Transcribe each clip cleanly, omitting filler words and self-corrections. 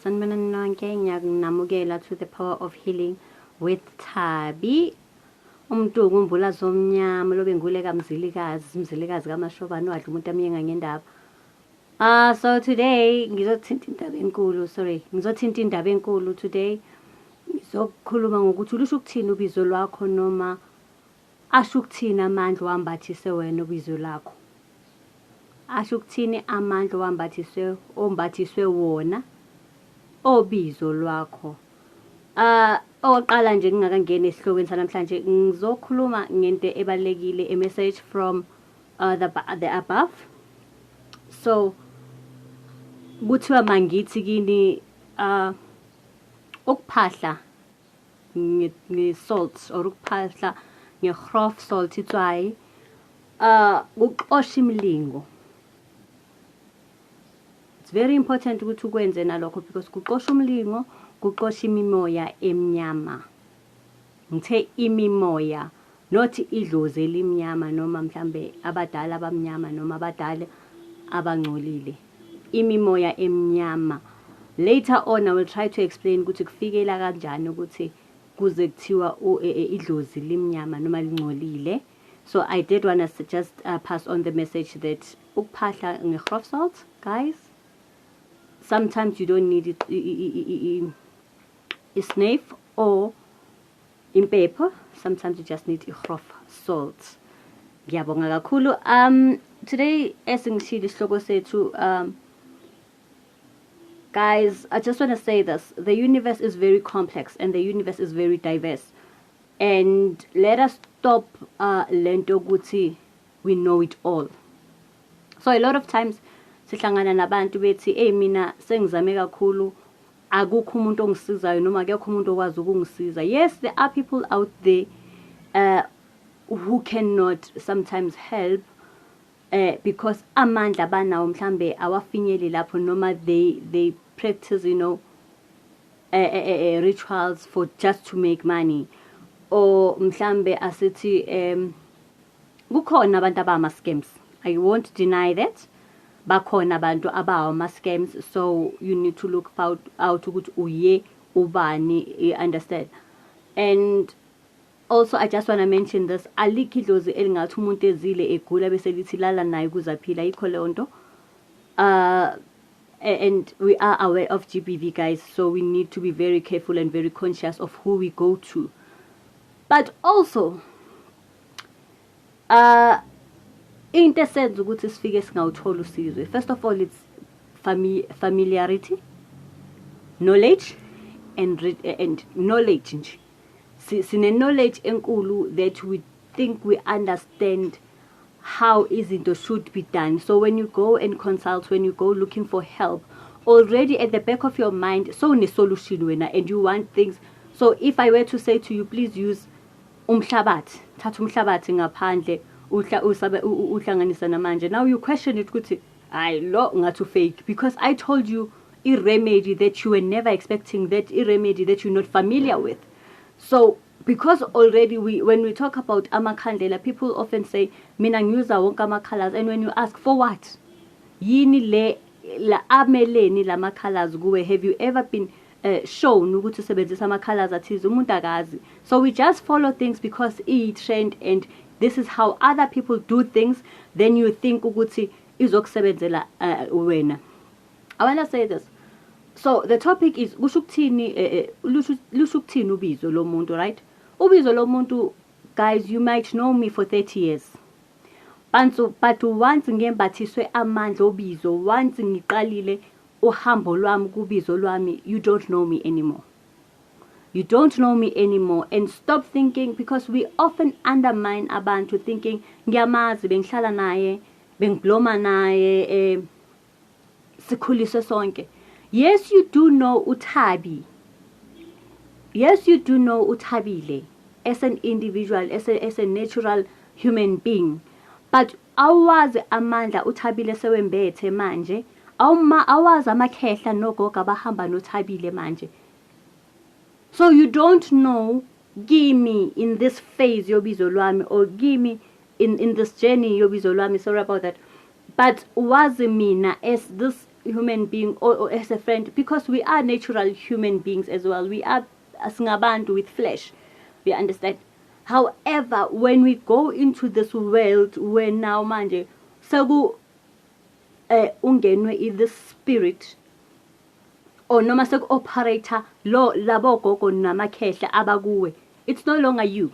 Sanibonani nonke, ngiyakunamukela to the power of healing with Thabi. Umuntu ukumbula zomnyama lobe nguleka mzilikazi kamashobani wadla umuntu amyenga ngendaba. So today ngizothinta indaba enkulu today. Ngizokhuluma ngokuthi lusho ukuthini ubizo lwakho noma asho ukuthini amandla wambathise wena ubizo lakho. Asho ukuthini amandla ombathiswe wona obizo lwakho. Oqala nje ngingakangena esihlokweni sanamhlanje ngizokhuluma ngento ebalekile, a message from the above. So kuthiwa mangithi kini ukuphahla nge-salt or ukuphahla nge-grof salt itswayi ukuxosha imilingo. It's very important ukuthi ukwenze nalokho because kuxosha umlingo, kuxosha imimoya emnyama. Ngithe imimoya, not idlozi elimnyama noma mhlambe abadala abamnyama noma abadala abangcolile. Imimoya emnyama. Later on I will try to explain ukuthi kufikela kanjani ukuthi kuze kuthiwa idlozi limnyama noma lingcolile. So I did want to just pass on the message that ukuphahla nge-grof salt, guys. Sometimes you don't need it snafe or in paper. Sometimes you just need grof salt. Ngiyabonga kakhulu. Today esingishilo isihloko sethu guys, I just want to say this. The universe is very complex and the universe is very diverse. And let us stop lento ukuthi we know it all. So a lot of times sihlangana nabantu bethi mina sengizame kakhulu akukho umuntu ongisizayo noma akekho umuntu okwazi ukungisiza. Yes, there are people out there who cannot sometimes help because amandla banawo mhlambe awafinyeli lapho noma they practice, you know, rituals for just to make money, or mhlambe asithi kukhona abantu abama scams. I won't deny that. Bakhona abantu abama scams, so you need to look out ukuthi uye ubani, you understand. And also I just want to mention this, alikho idlozi elingathi umuntu ezile egula bese lithi lala naye kuzaphila, ikho leyo nto. And we are aware of GBV, guys, so we need to be very careful and very conscious of who we go to. But also into esenza ukuthi sifike singawuthola usizwe, first of all, it's familiarity, knowledge, and knowledge nje. Sine knowledge enkulu that we think we understand how izinto should be done. So when you go and consult, when you go looking for help, already at the back of your mind so ne solution wena, and you want things. So if I were to say to you, please use umhlabathi, thatha umhlabathi ngaphandle uhlanganisa namanje, now you question it ukuthi hayi lo ngathi fake, because I told you a remedy that you were never expecting, that a remedy that you're not familiar with. So because already when we talk about amakhandlela, people often say mina ngiuza wonke ama-colors, and when you ask for what, yini la ameleni la ma-colors kuwe, have you ever been shown ukuthi usebenzisa ama-colors athize, umuntu akazi. So we just follow things because i-trend and this is how other people do things, then you think ukuthi izokusebenzela wena. I want to say this. So the topic is lusho ukuthini ubizo lo muntu, right? Ubizo lo muntu, guys, you might know me for 30 years. But once ngembathiswe amandla obizo, once ngiqalile uhambo lwami kubizo lwami, you don't know me anymore. You don't know me anymore. And stop thinking, because we often undermine abantu thinking ngiyamazi, bengihlala naye, bengibloma naye, sikhuliswe sonke. Yes, you do know uThabi. Yes, you do know uThabile as an individual, as a natural human being. But awazi amandla uThabile sewembethe manje, awazi amakhehla nogogo abahamba noThabile manje. So you don't know, give me in this phase yobizo lwami, or give me in this journey yobizo lwami, sorry about that. But wazi mina as this human being or as a friend, because we are natural human beings as well. We are singabantu with flesh. We understand. However, when we go into this world where now manje saku ungenwe in the spirit, or noma seku operator lo labo gogo namakhehla abakuwe, it's no longer you,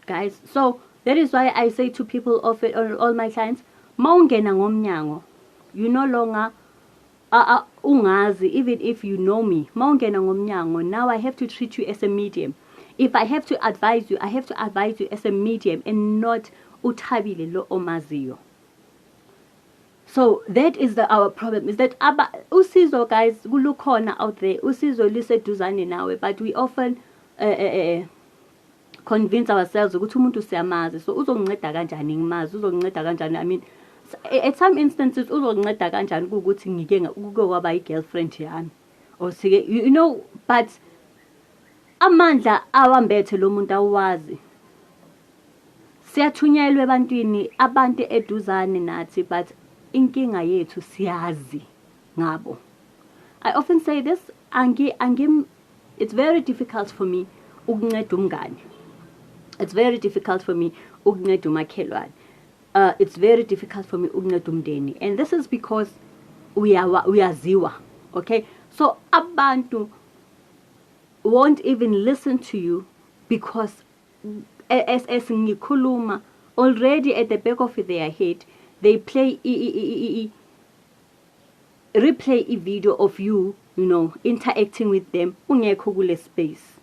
guys. So that is why I say to people, of it, all my clients, maungena ngomnyango, you no longer ungazi, even if you know me. Maungena ngomnyango, now I have to treat you as a medium. If I have to advise you, I have to advise you as a medium and not utabile lo omaziyo. So that is our problem, is that usizo, guys, kulukhona out there, usizo liseduzane nawe, but we often convince ourselves ukuthi umuntu siyamazi, so uzonginceda kanjani ngimazi, uzonginceda kanjani. I mean, at some instances uzonginceda kanjani ukuthi ngike kwaba i-girlfriend yami, or sike, you know, but amandla awambethe lo muntu awazi. Siyathunyelwa ebantwini, abantu eduzane nathi, but inkinga yethu siyazi ngabo. I often say this, it's very difficult for me ukunceda umngane. It's very difficult for me ukunceda umakhelwane. It's very difficult for me ukunceda umndeni. And this is because we are ziwa, okay? So abantu won't even listen to you because as ngikhuluma, already at the back of their head, they play replay a video of you, you know, interacting with them ungekho kule space.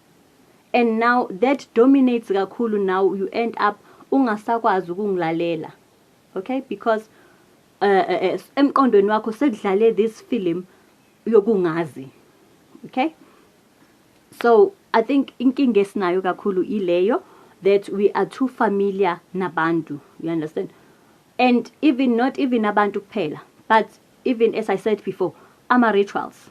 And now that dominates kakhulu. Now you end up ungasakwazi ukungilalela, okay? Because emqondweni wakho sekudlale this film yokungazi, okay? So I think inkinga esinayo kakhulu ileyo, that we are too familiar nabantu, you understand? And even not even abantu kuphela, but even, as I said before, ama rituals.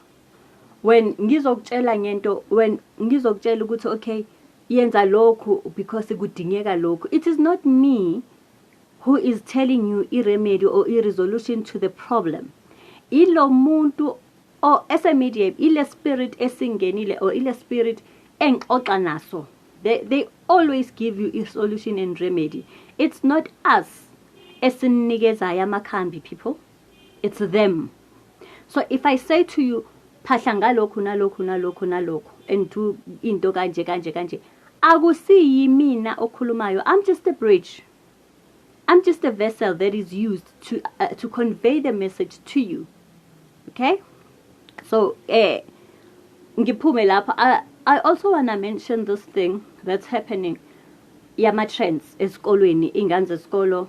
When ngizokutshela ngento, when ngizokutshela ukuthi okay, yenza lokhu because kudingeka lokhu, it is not me who is telling you a remedy or a resolution to the problem. Ilo muntu, or as a medium, ile spirit esingenile, or ile spirit engixoxa naso. They always give you a solution and remedy. It's not us esinikezaya amakhambi, people. It's them. So if I say to you, phahla ngalokhu nalokhu nalokhu nalokhu, and do into kanje kanje kanje, akusiyi mina okhulumayo. I'm just a bridge. I'm just a vessel that is used to convey the message to you. Okay? So ngiphume lapha. I also want to mention this thing that's happening. Yama trends esikolweni, ingane zesikolo.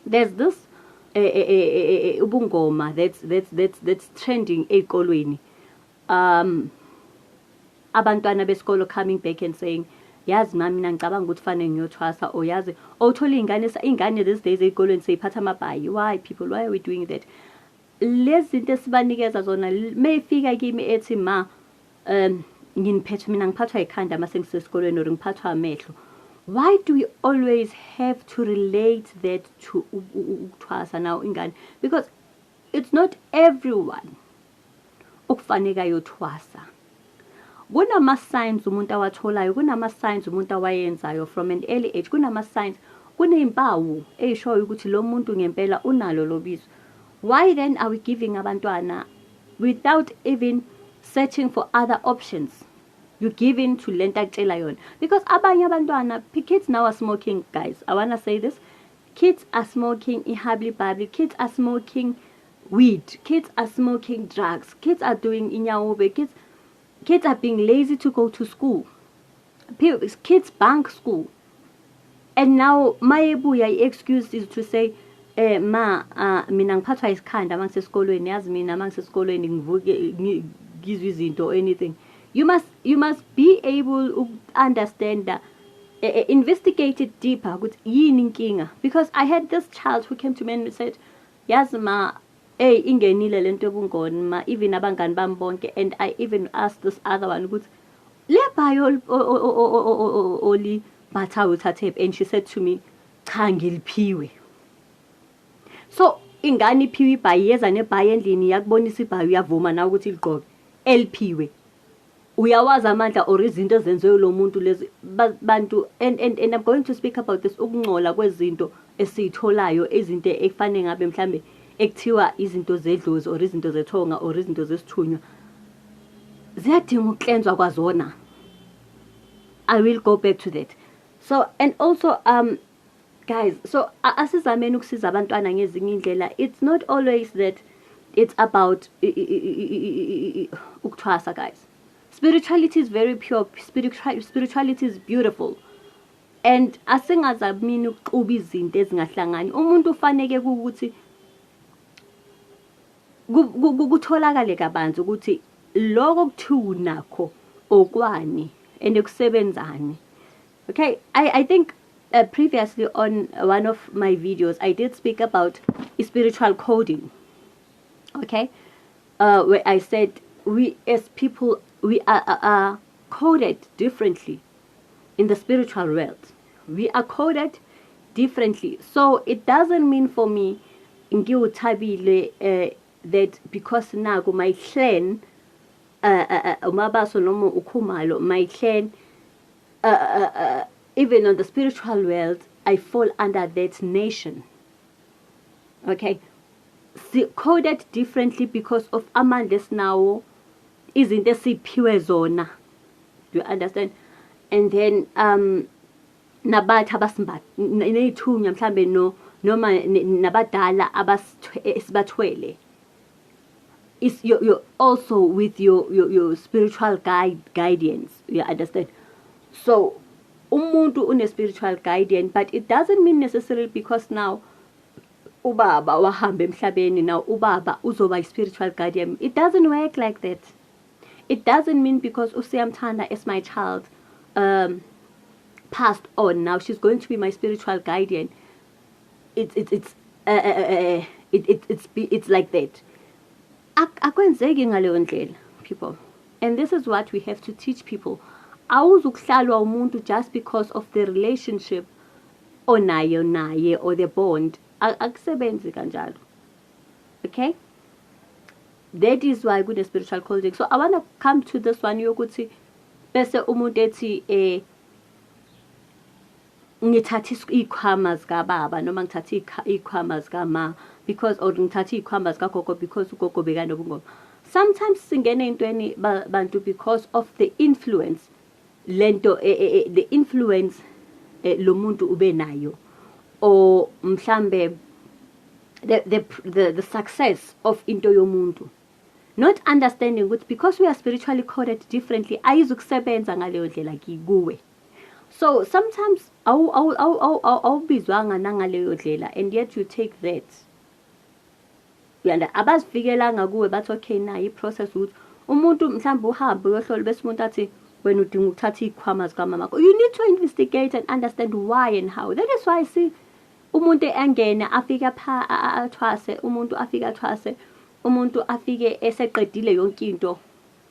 There's this ubungoma that's trending ezikolweni. Abantwana besikolo coming back and saying, yazi mami mina ngicabanga ukuthi fanele ngiyothwasa, or yazi awuthola ingane these days ezikolweni seyiphatha amabhayi. Why, people? Why are we doing that? Lezi zinto esibanikeza zona mayifika kimi ethi ma nginiphethe mina ngiphathwa ikhanda mase ngisesikolweni, or ngiphathwa amehlo. Why do we always have to relate that to ukuthwasa now ingane? Because it's not everyone okufaneka yothwasa. Kunama signs umuntu awatholayo, kunama signs umuntu awayenzayo from an early age, kunama signs, kunezimpawu ezishoyo ukuthi lo muntu ngempela unalo lobizo. Why then are we giving abantwana without even searching for other options? You give in to lenta kutshela yona. Because abanye abantwana, kids now are smoking, guys. I want to say this. Kids are smoking ihabli babli. Kids are smoking weed. Kids are smoking drugs. Kids are doing inyawobe. Kids are being lazy to go to school. Kids bank school. And now my excuse is to say, mina ngiphathwa isikhanda mangisesikolweni, yazi mina mangisesikolweni ngivuke ngizwe izinto or anything. You must be able to understand that, investigate it deeper. Because I had this child who came to me and said, yazi ma, ingenile lento bungoni ma, even abangani bami bonke. And I even asked this other one, lebhayo oli batha uthathe, and she said to me, cha ngiliphiwe. So ingane iphiwe ibhayi yeza nebhayi endlini yakubonisa ibhayi uyavuma nawe ukuthi ligqoke eliphiwe uyawazi amandla or izinto ezenziwe lo muntu lezi bantu and I'm going to speak about this ukungcola kwezinto esiyitholayo izinto efanele ngabe mhlambe ekuthiwa izinto zedlozi or izinto zethonga or izinto zesithunywa ziyadinga uklenzwa kwazona. I will go back to that. So and also guys, so asizameni ukusiza abantwana ngezinye indlela. It's not always that it's about ukuthwasa, guys. Spirituality is very pure. Spirituality is beautiful. And asingazamini ukuxuba izinto ezingahlangani. Umuntu ufanele ukuthi kutholakale kabanzi ukuthi lokho kuthiwa nakho okwani and okay, I think previously on one of my videos I did speak about spiritual coding, okay, where I said we as people we are coded differently in the spiritual world. We are coded differently, so it doesn't mean for me that because nago my clan umabaso noma ukhumalo my clan even on the spiritual world I fall under that nation, okay, coded differently because of amandla now izinto esiphiwe zona, do you understand? And then nabathi abasimba nezithunywa mhlambe noma nabadala abasibathwele is you're also with your spiritual guidance, you understand? So umuntu une spiritual guidance, but it doesn't mean necessarily because now ubaba wahambe emhlabeni now ubaba uzoba spiritual guardian. It doesn't work like that. It doesn't mean because usiyamthanda as my child passed on, now she's going to be my spiritual guardian. It's like that. Akwenzeki ngaleyo ndlela, people. And this is what we have to teach people. Awuzukuhlalwa umuntu just because of the relationship onayo naye or the bond. Akusebenzi kanjalo. Okay? That is why good spiritual coding. So I want to come to this one yokuthi bese umuntu ethi ngithatha ikhwama zika baba noma ngithatha ikhwama zika ma because or ngithatha ikhwama zika gogo because ugogo bekanobungoma. Sometimes singene intweni bantu because of the influence lento the influence lo muntu ube nayo or mhlambe the success of into yomuntu, not understanding ukuthi because we are spiritually coded differently ayizukusebenza ngaleyo ndlela kuwe. So sometimes awubizwanga nangaleyo ndlela and yet you take that. Uyanda abazifikelanga kuwe bathi okay na I process ukuthi umuntu mhlawumbe uhambe uyohlola bese umuntu athi wena udinga ukuthatha ikhwama zika mama. You need to investigate and understand why and how. That is why I see umuntu engene afika pha athwase, umuntu afika athwase, umuntu afike eseqedile yonke into,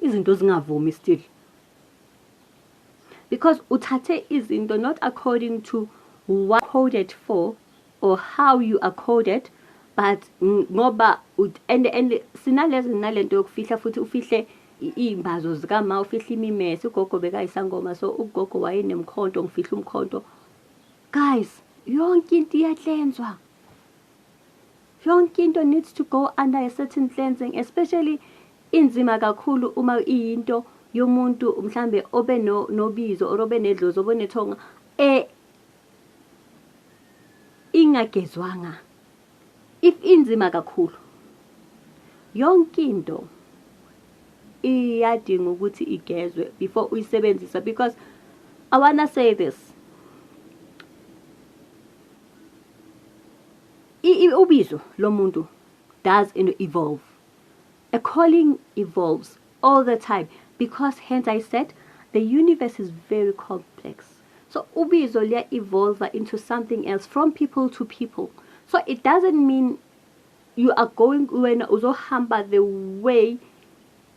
izinto zingavumi still. Because uthathe izinto not according to what coded for or how you are coded, but ngoba and sinalezi nalento yokufihla futhi ufihle imbazo zika ma, ufihle imimese, ugogo bekayisangoma so ugogo wayenemkhonto ngifihla umkhonto. Guys, yonke into iyahlenzwa. Yonke into needs to go under a certain cleansing, especially inzima kakhulu uma iyinto yomuntu mhlambe obe nobizo or obe nedlozi obe nethonga ingagezwanga. If inzima kakhulu yonke into iyadinga ukuthi igezwe before uyisebenzisa, because I wanna say this. Ubizo lo muntu does evolve. A calling evolves all the time because hence I said the universe is very complex. So ubizo liya evolve into something else from people to people. So it doesn't mean you are going when uzohamba the way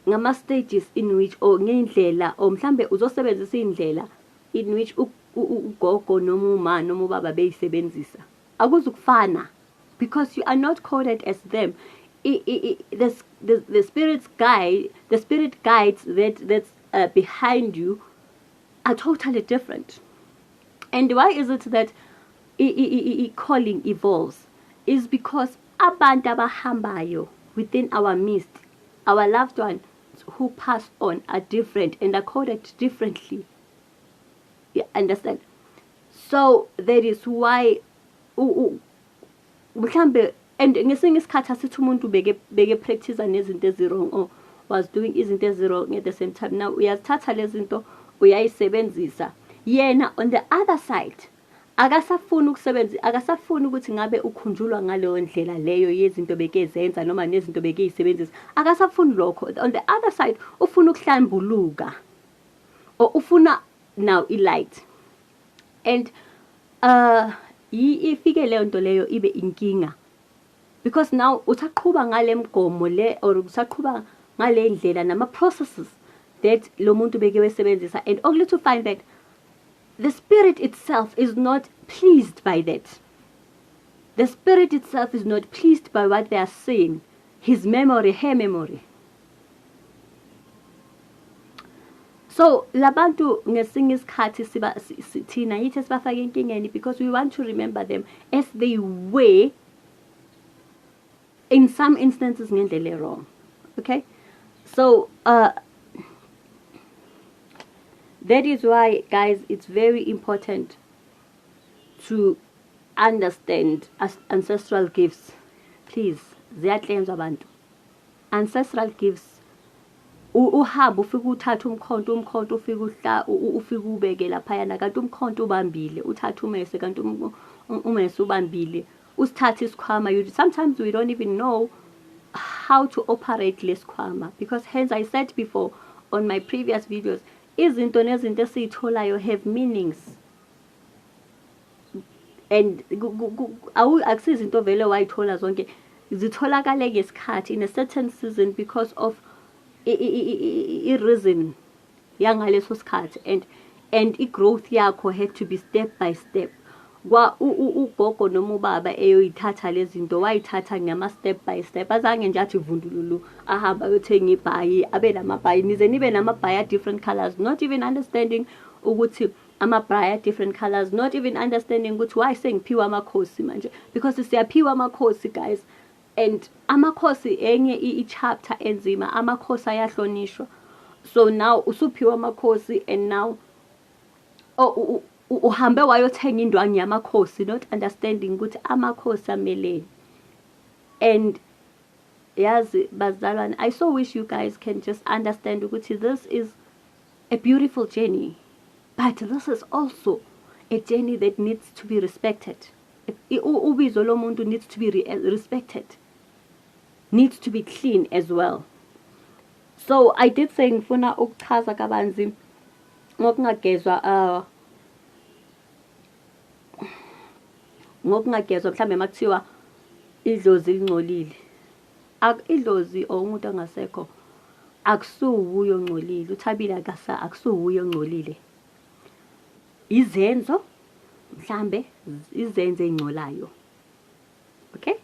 ngama stages in which or ngendlela or mhlambe uzosebenzisa indlela in which ugogo noma uma noma ubaba beyisebenzisa. Akuzukufana. because you are not coded as them. The spirit guides that's behind you are totally different. And why is it that calling evolves? Is because abantu abahambayo within our midst, our loved ones who passed on, are different and are coded differently. You understand? So that is why mhlambe, and ngesinye isikhathi asithi umuntu beke practice nezinto ezirong, or was doing izinto ezirong at the same time. Now uyazithatha lezi zinto uyayisebenzisa, yena on the other side akasafuni ukuthi ngabe ukhunjulwa ngaleyo ndlela leyo yezinto bekezenza noma nezinto bekeyisebenzisa. Akasafuni lokho. On the other side ufuna ukuhlambuluka, or ufuna now light. And ifike leyo nto leyo ibe inkinga, because now usaqhuba ngale mgomo le, or usaqhuba ngale ndlela nama processes that lo muntu beke wesebenzisa, and only to find that the spirit itself is not pleased by that. The spirit itself is not pleased by what they are saying, his memory, her memory. So labantu ngesinye isikhathi thina yithi sibafake enkingeni, because we want to remember them as they were in some instances ngendlela wrong. Okay, so that is why, guys, it's very important to understand ancestral gifts. Please, ziyatlenjwa abantu. Ancestral gifts, uhamba ufika uthatha umkhonto ufika ufika ubeke laphayana, kanti umkhonto ubambile, uthatha umese kanti umese ubambile, usithatha isikhwama. Sometimes we don't even know how to operate lesikhwama, because hence I said before on my previous videos, izinto nezinto esiyitholayo have meanings, and akusizinto vele wayithola zonke, zitholakale ngesikhathi in a certain season because of i-reason yangaleso sikhathi, and i-growth yakho had to be step by step. Ugogo noma ubaba eyoyithatha lezinto wayithatha ngama step by step, azange nje athi vundululu ahamba ayothenga ibhayi abe namabhayi, nize nibe namabhayi different colors, not even understanding ukuthi amabhayi different colors, not even understanding ukuthi why sengiphiwa amakhosi manje, because siyaphiwa amakhosi, guys, and amakhosi enye i-chapter enzima, amakhosi ayahlonishwa. So now usuphiwa amakhosi, and now uhambe wayothenga indwangu yamakhosi, not understanding ukuthi amakhosi ameleni. And yazi bazalwane, I so wish you guys can just understand ukuthi this is a beautiful journey, but this is also a journey that needs to be respected. Ubizo lomuntu needs to be respected, needs to be clean as well. So I did say ngifuna ukuchaza kabanzi ngokungagezwa mhlambe makuthiwa idlozi lingcolile. Idlozi or umuntu angasekho akusuwuye ongcolile, uthabile akusuwuye ongcolile. Izenzo mhlambe izenzo ezingcolayo. Okay?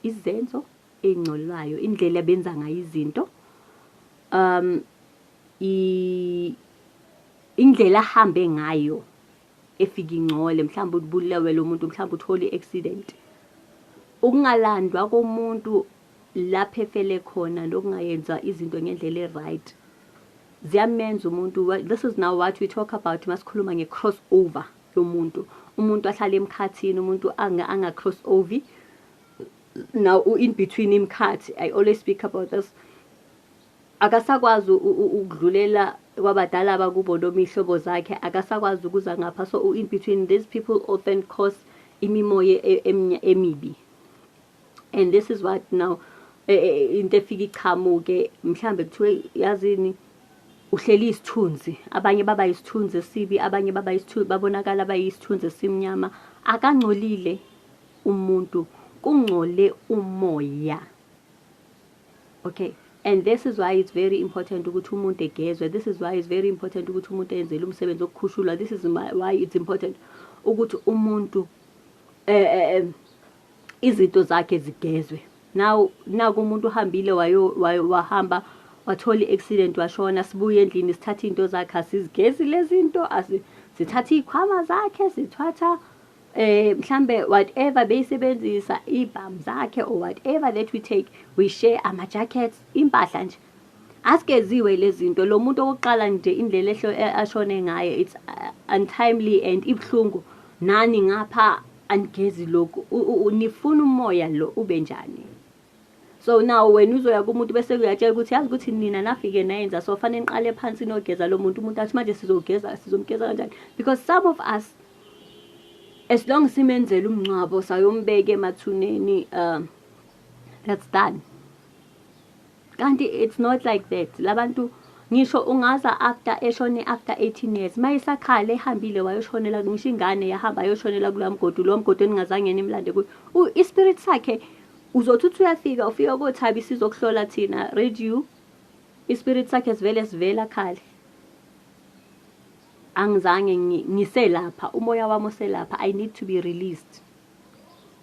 Izenzo ezingcolayo, indlela benza ngayo izinto, indlela ahambe ngayo efika ingcole, mhlawumbe ubulewe lo muntu, mhlawumbe uthole accident, ukungalandwa komuntu lapha efele khona nokungayenza izinto ngendlela right, ziyamenza umuntu. This is now what we talk about masikhuluma nge-crossover yomuntu. Umuntu ahlala emkhathini, umuntu anga crossover. Now in between imkhathi, I always speak about this. Akasakwazi ukudlulela kwabadala bakubo noma ihlobo zakhe, akasakwazi ukuza ngapha. So in between, these people often cause imimoya emibi, and this is what now into efika iqhamuke, mhlambe kuthiwe yazini uhleli isithunzi, abanye baba isithunzi esibi, abanye baba isithunzi babonakala bayisithunzi esimnyama. Akangcolile umuntu, kungcole umoya. Okay, and this is why it's very important ukuthi umuntu egezwe. This is why it's very important ukuthi umuntu enzele umsebenzi okukhushulwa. This is why it's important ukuthi umuntu izinto zakhe zigezwe. Now naku umuntu uhambile wahamba wathola i-accident washona, sibuye endlini sithatha into zakhe asizigezi lezi zinto, sithatha iy'khwama zakhe, sithatha mhlambe whatever beyisebenzisa ibhamu zakhe or whatever that we take, we share ama-jackets, impahla nje asigeziwe lezi zinto. Lo muntu owokuqala nje indlela ashone ngayo, it's untimely and ibuhlungu. Nani ngapha anigezi lokhu, nifuna umoya lo ube njani? So now wena uzoya kumuntu bese uyatshela ukuthi yazi ukuthi nina nafike nayenza, so fanele niqale phansi nogeza lo muntu. Umuntu athi manje sizomgeza kanjani? Because some of us, as long as simenzela umncwabo sayombeka emathuneni, that's done. Kanti it's not like that. Labantu ngisho ungaza after 18 years mayisakhala ehambile wayoshonela, ngisho ingane yahamba ayoshonela kulo mgodi, lo mgodi eningazange nimlande kuyo, ispirit sakhe uzothi uyafika ufika koThabi sizokuhlola thina radio, ispirit sakhe sivela khale. Angizange ngiselapha, umoya wami uselapha, I need to be released.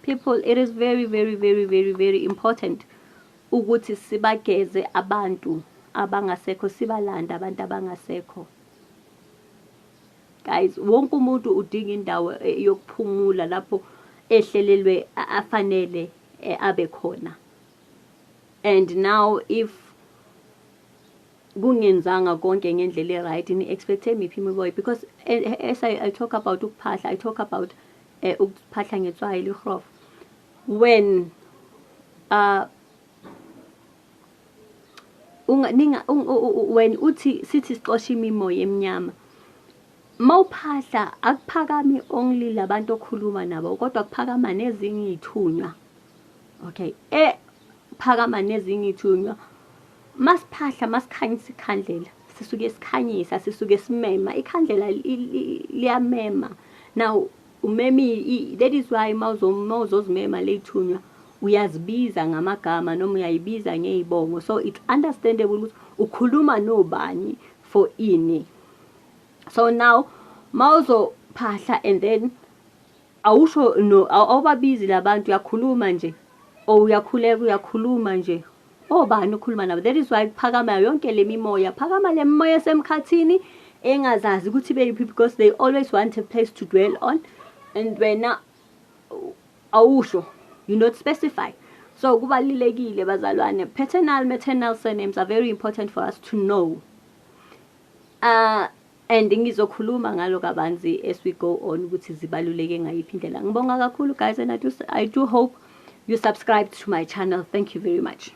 People, it is very, very, very, very, very important ukuthi sibageze abantu abangasekho, sibalanda abantu abangasekho. Guys, wonke umuntu udinga indawo yokuphumula lapho ehlelelwe afanele abe khona. And now if kungenzanga konke ngendlela right, ni expect miphi imiboy, because as I talk about ukuphahla, I talk about ukuphahla ngetswayi ligrof. When when uthi sithi siqosha imimoya emnyama, mawuphahla akuphakami only labantu okhuluma nabo, kodwa kuphakama nezinye ithunywa. Okay, phakama nezinye ithunywa. Masiphahla masikhanyisa ikhandlela, sisuke sikhanyisa, sisuke simema, ikhandlela liyamema. Now umemi, that is why mawuzozimema leyithunywa uyazibiza ngamagama noma uyayibiza ngeyibongo. So it's understandable ukuthi ukhuluma nobani for ini. So now mawuzophahla and then awusho no, awubabizi labantu, uyakhuluma nje or uyakhuleka uyakhuluma nje, obani ukhuluma nabo. That is why kuphakama yonke le mimoya, phakama le mimoya semkhathini engazazi ukuthi beyiphi, because they always want a place to dwell on, and wena awusho, you not specify. So kubalulekile bazalwane, paternal maternal surnames are very important for us to know. And ngizokhuluma ngalo kabanzi as we go on ukuthi zibaluleke ngayiphi indlela. Ngibonga kakhulu guys, and I do hope you subscribe to my channel. Thank you very much.